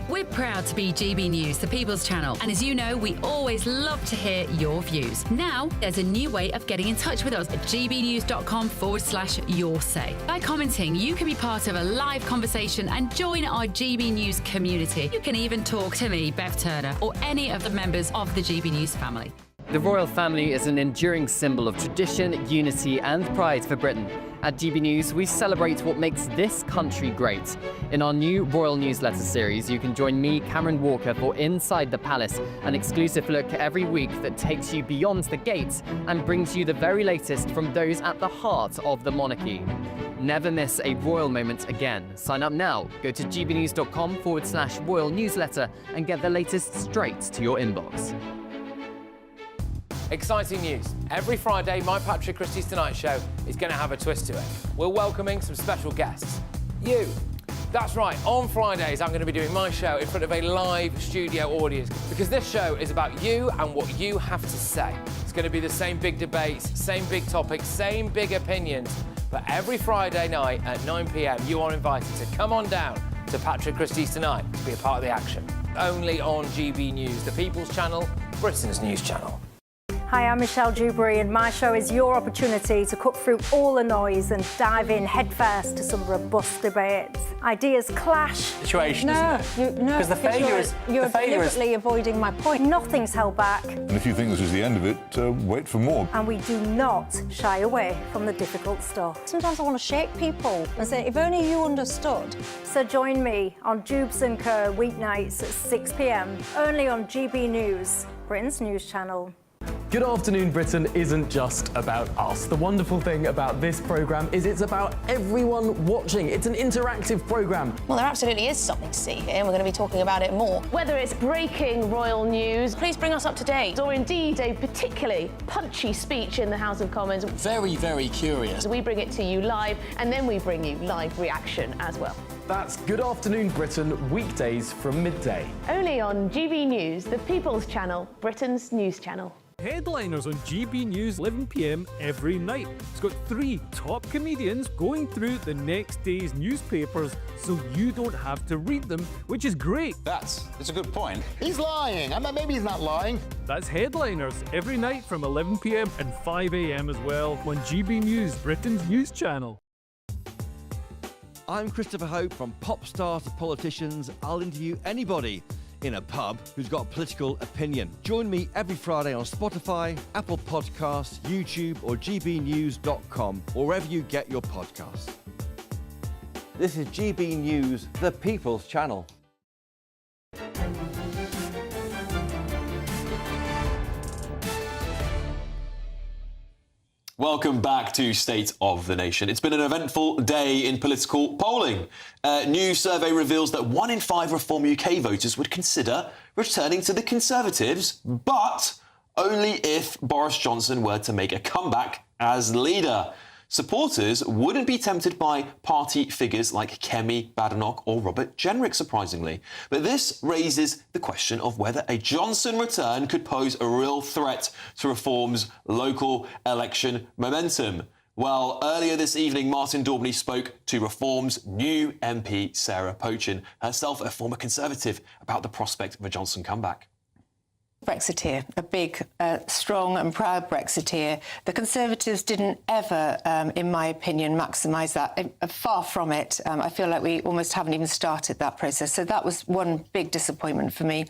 We're proud to be GB News, the People's Channel, and as you know, we always love to hear your views. Now, there's a new way of getting in touch with us at gbnews.com/yoursay. By commenting, you can be part of a live conversation and join our GB News community. You can even talk to me, Bev Turner, or any of the members of the GB News family. The royal family is an enduring symbol of tradition, unity and pride for Britain. At GB News, we celebrate what makes this country great. In our new royal newsletter series, you can join me, Cameron Walker, for Inside the Palace, an exclusive look every week that takes you beyond the gates and brings you the very latest from those at the heart of the monarchy. Never miss a royal moment again. Sign up now. Go to gbnews.com/royal newsletter and get the latest straight to your inbox. Exciting news. Every Friday, my Patrick Christie's Tonight Show is going to have a twist to it. We're welcoming some special guests. You. That's right, on Fridays, I'm going to be doing my show in front of a live studio audience because this show is about you and what you have to say. It's going to be the same big debates, same big topics, same big opinions. But every Friday night at 9 p.m, you are invited to come on down to Patrick Christie's Tonight to be a part of the action. Only on GB News, the People's Channel, Britain's news channel. Hi, I'm Michelle Dewberry, and my show is your opportunity to cut through all the noise and dive in headfirst to some robust debates. Ideas clash. Situation, no, Because the failure is... You're deliberately avoiding my point. Nothing's held back. And if you think this is the end of it, wait for more. And we do not shy away from the difficult stuff. Sometimes I want to shake people and say, if only you understood. So join me on Jubes & Co. weeknights at 6 p.m, only on GB News, Britain's news channel. Good Afternoon Britain isn't just about us. The wonderful thing about this programme is it's about everyone watching. It's an interactive programme. Well, there absolutely is something to see here, and we're going to be talking about it more. Whether it's breaking royal news, please bring us up to date. Or indeed a particularly punchy speech in the House of Commons. Very, very curious. We bring it to you live, and then we bring you live reaction as well. That's Good Afternoon Britain, weekdays from midday. Only on GB News, the People's Channel, Britain's news channel. Headliners on GB News 11 p.m. every night. It's got 3 top comedians going through the next day's newspapers so you don't have to read them, which is great. That's a good point. He's lying. Maybe he's not lying. That's Headliners every night from 11 p.m. and 5 a.m. as well on GB News, Britain's news channel. I'm Christopher Hope. From pop stars to politicians, I'll interview anybody in a pub who's got a political opinion. Join me every Friday on Spotify, Apple Podcasts, YouTube or gbnews.com, or wherever you get your podcasts. This is GB News, the People's Channel. Welcome back to State of the Nation. It's been an eventful day in political polling. A new survey reveals that 1 in 5 Reform UK voters would consider returning to the Conservatives, but only if Boris Johnson were to make a comeback as leader. Supporters wouldn't be tempted by party figures like Kemi Badenoch or Robert Jenrick, surprisingly. But this raises the question of whether a Johnson return could pose a real threat to Reform's local election momentum. Well, earlier this evening, Martin Daubney spoke to Reform's new MP, Sarah Pochin, herself a former Conservative, about the prospect of a Johnson comeback. Brexiteer, a big, strong and proud Brexiteer. The Conservatives didn't ever, in my opinion, maximise that. Far from it. I feel like we almost haven't even started that process. So that was one big disappointment for me.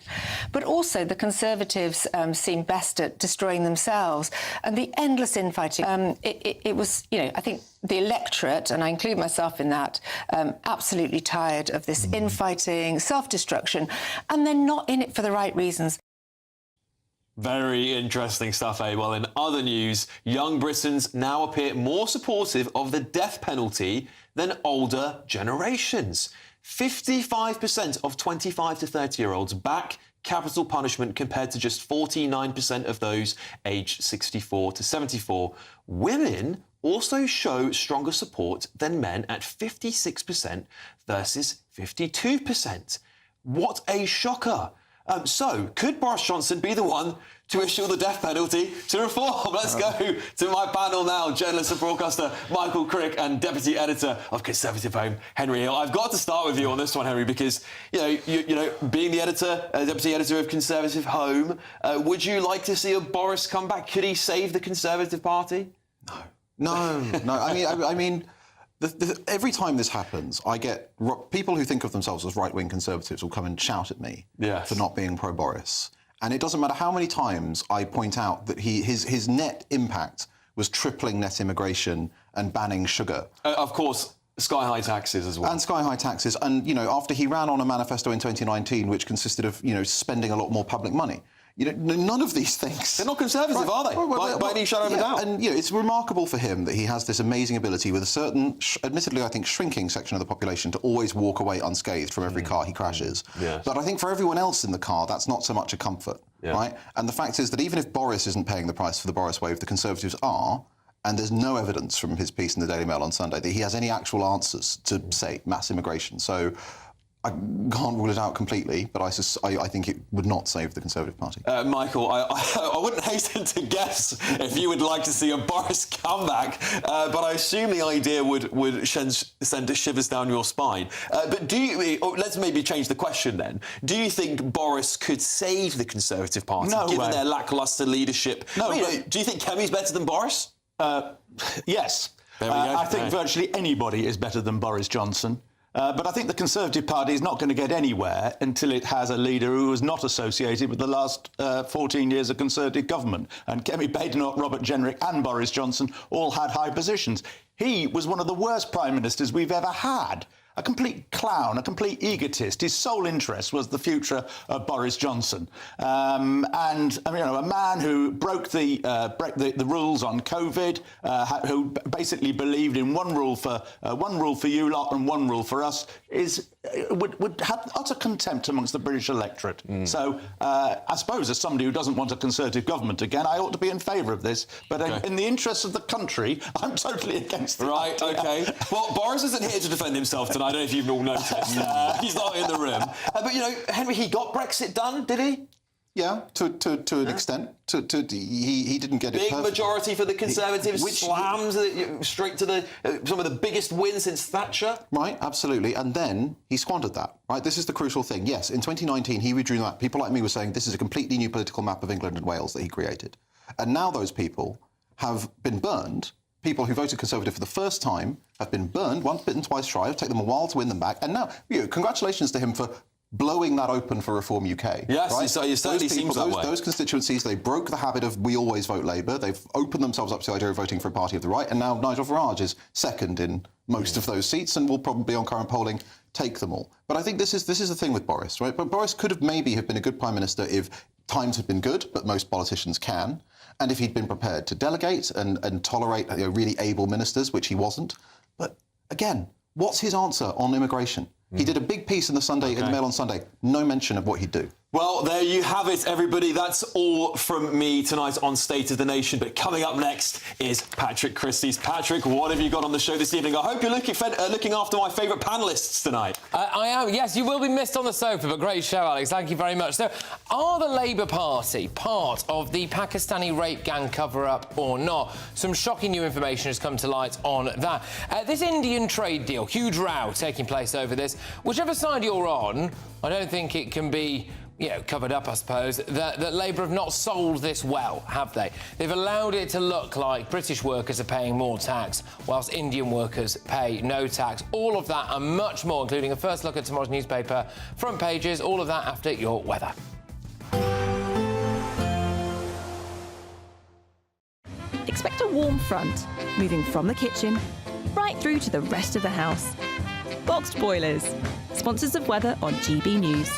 But also the Conservatives seem best at destroying themselves. And the endless infighting, it was, you know, I think the electorate, and I include myself in that, absolutely tired of this infighting, self-destruction, and they're not in it for the right reasons. Very interesting stuff, eh? Well, in other news, young Britons now appear more supportive of the death penalty than older generations. 55% of 25 to 30-year-olds back capital punishment compared to just 49% of those aged 64 to 74. Women also show stronger support than men at 56% versus 52%. What a shocker. So, could Boris Johnson be the one to issue the death penalty to Reform? Let's go to my panel now. Journalist and broadcaster Michael Crick and Deputy Editor of Conservative Home, Henry Hill. I've got to start with you on this one, Henry, because, you know, being the editor, Deputy Editor of Conservative Home, would you like to see a Boris comeback? Could he save the Conservative Party? No. I mean... every time this happens, I get people who think of themselves as right-wing Conservatives will come and shout at me for not being pro-Boris. And it doesn't matter how many times I point out that his net impact was tripling net immigration and banning sugar. Of course, sky-high taxes as well. And sky-high taxes. And, you know, after he ran on a manifesto in 2019, which consisted of, you know, spending a lot more public money. You know, none of these things... They're not Conservative, are they? By any shadow of a doubt. And, you know, it's remarkable for him that he has this amazing ability with a certain, admittedly, I think, shrinking section of the population to always walk away unscathed from every car he crashes. Yes. But I think for everyone else in the car, that's not so much a comfort, right? And the fact is that even if Boris isn't paying the price for the Boris wave, the Conservatives are, and there's no evidence from his piece in the Daily Mail on Sunday that he has any actual answers to, say, mass immigration. So... I can't rule it out completely, but I think it would not save the Conservative Party. Michael, I wouldn't hasten to guess if you would like to see a Boris comeback, but I assume the idea would send shivers down your spine. But do you... let's maybe change the question then. Do you think Boris could save the Conservative Party, given their lacklustre leadership? No. Do you think Kemi's better than Boris? Yes. There we go. I think virtually anybody is better than Boris Johnson. But I think the Conservative Party is not going to get anywhere until it has a leader who is not associated with the last 14 years of Conservative government. And Kemi Badenoch, Robert Jenrick and Boris Johnson all had high positions. He was one of the worst prime ministers we've ever had. A complete clown, a complete egotist. His sole interest was the future of Boris Johnson. And, I mean, you know, a man who broke the rules on COVID, who basically believed in one rule for you lot and one rule for us, would have utter contempt amongst the British electorate. So I suppose as somebody who doesn't want a Conservative government again, I ought to be in favour of this. But in the interests of the country, I'm totally against it. Right, OK. Well, Boris isn't here to defend himself tonight. I don't know if you've all noticed. He's not in the room. But, you know, Henry, he got Brexit done, did he? Yeah, to an extent. He didn't get it Big perfect. majority for the Conservatives, slams straight to some of the biggest wins since Thatcher. Right, absolutely. And then he squandered that, right? This is the crucial thing. Yes, in 2019, he withdrew that. People like me were saying this is a completely new political map of England and Wales that he created. And now those people have been burned. People who voted Conservative for the first time have been burned, once bitten, twice shy. It'll take them a while to win them back. And now, you know, congratulations to him for blowing that open for Reform UK. Yes, right? it certainly seems that way. Those constituencies, they broke the habit of we always vote Labour. They've opened themselves up to the idea of voting for a party of the right, and now Nigel Farage is second in most of those seats and will probably, on current polling, take them all. But I think this is the thing with Boris, right? But Boris could have maybe have been a good Prime Minister if times have been good, but most politicians can. And if he'd been prepared to delegate and tolerate really able ministers, which he wasn't. But again, what's his answer on immigration? He did a big piece in the Mail on Sunday. No mention of what he'd do. Well, there you have it, everybody. That's all from me tonight on State of the Nation. But coming up next is Patrick Christys. Patrick, what have you got on the show this evening? I hope you're looking after my favourite panellists tonight. I am. Yes, you will be missed on the sofa, but great show, Alex. Thank you very much. So, are the Labour Party part of the Pakistani rape gang cover-up or not? Some shocking new information has come to light on that. This Indian trade deal, huge row taking place over this. Whichever side you're on, I don't think it can be covered up, I suppose, that Labour have not sold this well, have they? They've allowed it to look like British workers are paying more tax, whilst Indian workers pay no tax. All of that and much more, including a first look at tomorrow's newspaper front pages, all of that after your weather. Expect a warm front, moving from the kitchen right through to the rest of the house. Boxed Boilers, sponsors of weather on GB News.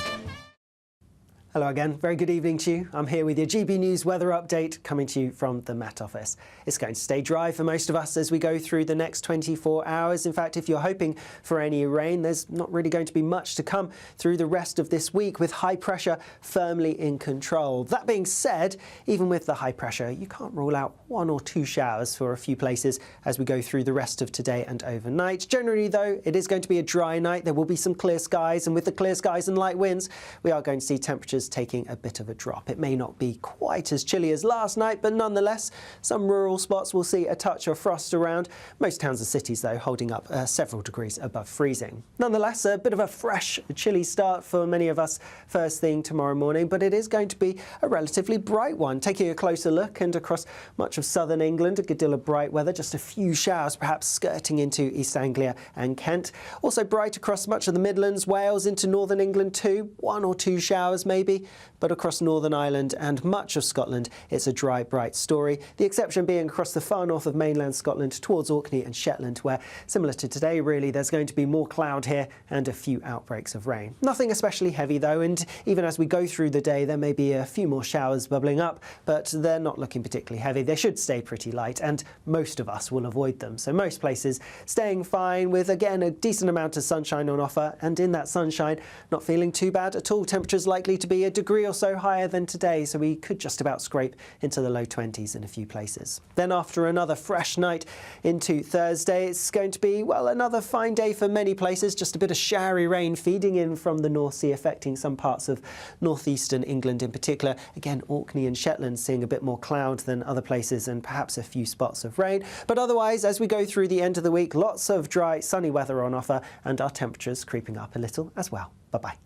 Hello again, very good evening to you. I'm here with your GB News weather update coming to you from the Met Office. It's going to stay dry for most of us as we go through the next 24 hours. In fact, if you're hoping for any rain, there's not really going to be much to come through the rest of this week with high pressure firmly in control. That being said, even with the high pressure, you can't rule out 1 or 2 showers for a few places as we go through the rest of today and overnight. Generally, though, it is going to be a dry night. There will be some clear skies, and with the clear skies and light winds, we are going to see temperatures taking a bit of a drop. It may not be quite as chilly as last night, but nonetheless, some rural spots will see a touch of frost around. Most towns and cities, though, holding up several degrees above freezing. Nonetheless, a bit of a fresh, chilly start for many of us first thing tomorrow morning, but it is going to be a relatively bright one. Taking a closer look, and across much of southern England, a good deal of bright weather, just a few showers perhaps skirting into East Anglia and Kent. Also bright across much of the Midlands, Wales, into northern England too. 1 or 2 showers maybe. But across Northern Ireland and much of Scotland, it's a dry, bright story. The exception being across the far north of mainland Scotland towards Orkney and Shetland, where, similar to today really, there's going to be more cloud here and a few outbreaks of rain. Nothing especially heavy though, and even as we go through the day, there may be a few more showers bubbling up, but they're not looking particularly heavy. They should stay pretty light, and most of us will avoid them. So most places staying fine with, again, a decent amount of sunshine on offer, and in that sunshine, not feeling too bad at all. Temperatures likely to be a degree or so higher than today, so we could just about scrape into the low 20s in a few places. Then after another fresh night into Thursday, it's going to be, well, another fine day for many places. Just a bit of showery rain feeding in from the North Sea, affecting some parts of northeastern England in particular. Again, Orkney and Shetland seeing a bit more cloud than other places and perhaps a few spots of rain. But otherwise, as we go through the end of the week, lots of dry, sunny weather on offer, and our temperatures creeping up a little as well. Bye-bye.